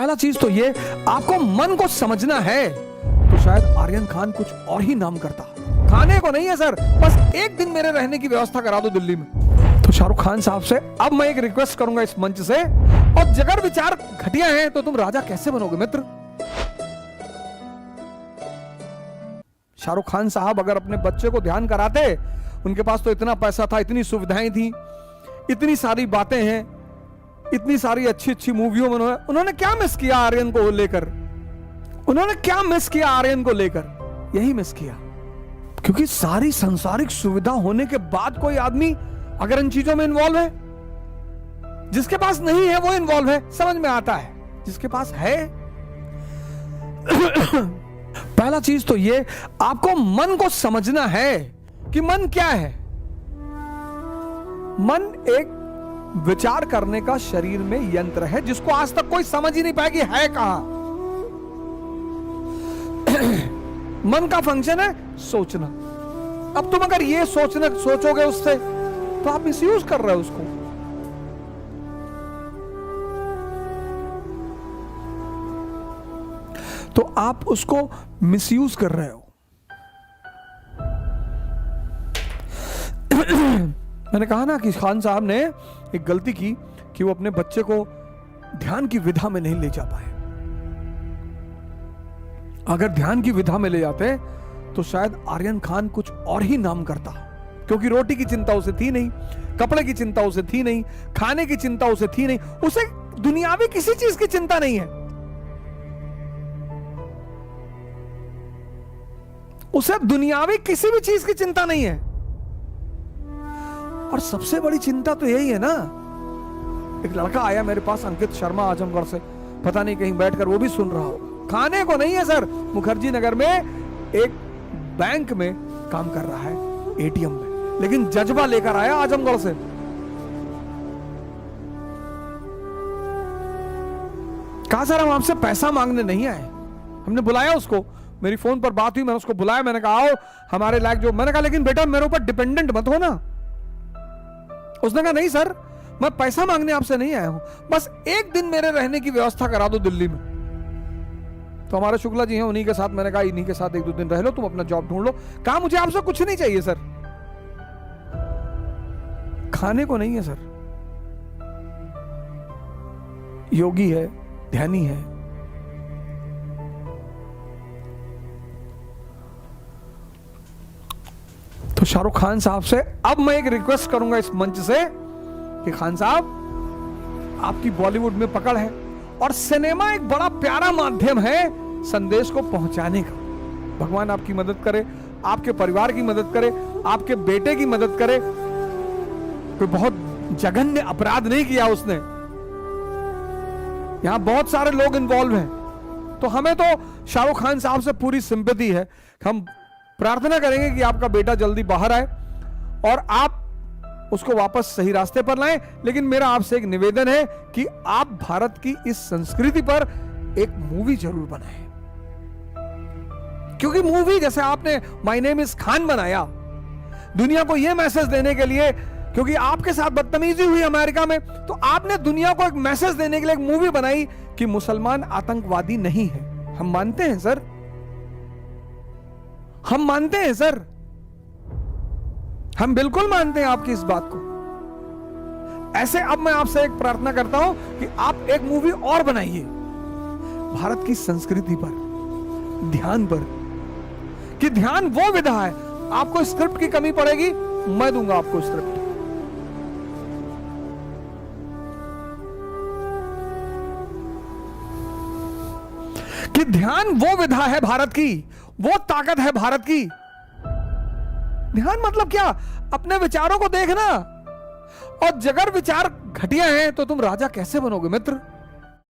पहला चीज तो ये, आपको मन को समझना है तो शायद आर्यन खान कुछ और ही नाम करता। खाने को नहीं है सर, बस एक दिन मेरे रहने की व्यवस्था करा दो दिल्ली में। तो शाहरुख खान साहब से अब मैं एक रिक्वेस्ट करूंगा इस मंच से, और अगर विचार घटिया हैं तो तुम राजा कैसे बनोगे मित्र। शाहरुख खान साहब अगर अपने बच्चे को ध्यान कराते, उनके पास तो इतना पैसा था, इतनी सुविधाएं थी, इतनी सारी बातें हैं, इतनी सारी अच्छी अच्छी मूवियों में उन्होंने क्या मिस किया आर्यन को लेकर। उन्होंने क्या मिस किया आर्यन को लेकर? यही मिस किया, क्योंकि सारी सांसारिक सुविधा होने के बाद कोई आदमी अगर इन चीजों में इन्वॉल्व है, जिसके पास नहीं है वो इन्वॉल्व है, समझ में आता है। जिसके पास है पहला चीज तो ये, आपको मन को समझना है कि मन क्या है। मन एक विचार करने का शरीर में यंत्र है जिसको आज तक कोई समझ ही नहीं पाया कि है कहां। मन का फंक्शन है सोचना। अब तुम अगर ये सोचोगे उससे तो आप मिसयूज कर रहे हो उसको। तो आप उसको मिसयूज कर रहे हो। मैंने कहा ना कि खान साहब ने एक गलती की कि वो अपने बच्चे को ध्यान की विधा में नहीं ले जा पाए। अगर ध्यान की विधा में ले जाते तो शायद आर्यन खान कुछ और ही नाम करता, क्योंकि रोटी की चिंता उसे थी नहीं, कपड़े की चिंता उसे थी नहीं, खाने की चिंता उसे थी नहीं, उसे दुनियावी किसी चीज की चिंता नहीं है। उसे दुनियावी किसी भी चीज की चिंता नहीं है। और सबसे बड़ी चिंता तो यही है ना। एक लड़का आया मेरे पास, अंकित शर्मा, आजमगढ़ से, पता नहीं कहीं बैठकर वो भी सुन रहा हो। खाने को नहीं है सर, मुखर्जी नगर में एक बैंक में काम कर रहा है, एटीएम में, लेकिन जज्बा लेकर आया आजमगढ़ से। कहा सर हम आपसे पैसा मांगने नहीं आए। हमने बुलाया उसको, मेरी फोन पर बात हुई, मैंने उसको बुलाया, मैंने कहा आओ हमारे लायक जो। मैंने कहा लेकिन बेटा मेरे ऊपर डिपेंडेंट मत हो ना। उसने कहा नहीं सर, मैं पैसा मांगने आपसे नहीं आया हूं, बस एक दिन मेरे रहने की व्यवस्था करा दो दिल्ली में। तो हमारे शुक्ला जी हैं, उन्हीं के साथ, मैंने कहा इन्हीं के साथ एक दो दिन रह लो, तुम अपना जॉब ढूंढ लो। कहा मुझे आपसे कुछ नहीं चाहिए सर, खाने को नहीं है सर। योगी है, ध्यानी है, तो शाहरुख खान साहब से अब मैं एक रिक्वेस्ट करूंगा इस मंच से कि खान साहब आपकी बॉलीवुड में पकड़ है, और सिनेमा एक बड़ा प्यारा माध्यम है संदेश को पहुंचाने का। भगवान आपकी मदद करे, आपके परिवार की मदद करे, आपके बेटे की मदद करे। कोई बहुत जघन्य अपराध नहीं किया उसने, यहां बहुत सारे लोग इन्वॉल्व हैं। तो हमें तो शाहरुख खान साहब से पूरी सिंपैथी है। हम प्रार्थना करेंगे कि आपका बेटा जल्दी बाहर आए और आप उसको वापस सही रास्ते पर लाएं। लेकिन मेरा आपसे एक निवेदन है कि आप भारत की इस संस्कृति पर एक मूवी जरूर बनाएं, क्योंकि मूवी जैसे आपने माय नेम इज खान बनाया, दुनिया को यह मैसेज देने के लिए, क्योंकि आपके साथ बदतमीजी हुई अमेरिका में, तो आपने दुनिया को एक मैसेज देने के लिए एक मूवी बनाई कि मुसलमान आतंकवादी नहीं है। हम मानते हैं सर, हम मानते हैं सर, हम बिल्कुल मानते हैं आपकी इस बात को। ऐसे अब मैं आपसे एक प्रार्थना करता हूं कि आप एक मूवी और बनाइए भारत की संस्कृति पर, ध्यान पर, कि ध्यान वो विधा है। आपको स्क्रिप्ट की कमी पड़ेगी, मैं दूंगा आपको स्क्रिप्ट। कि ध्यान वो विधा है भारत की, वो ताकत है भारत की। ध्यान मतलब क्या? अपने विचारों को देखना, और अगर विचार घटिया हैं तो तुम राजा कैसे बनोगे मित्र।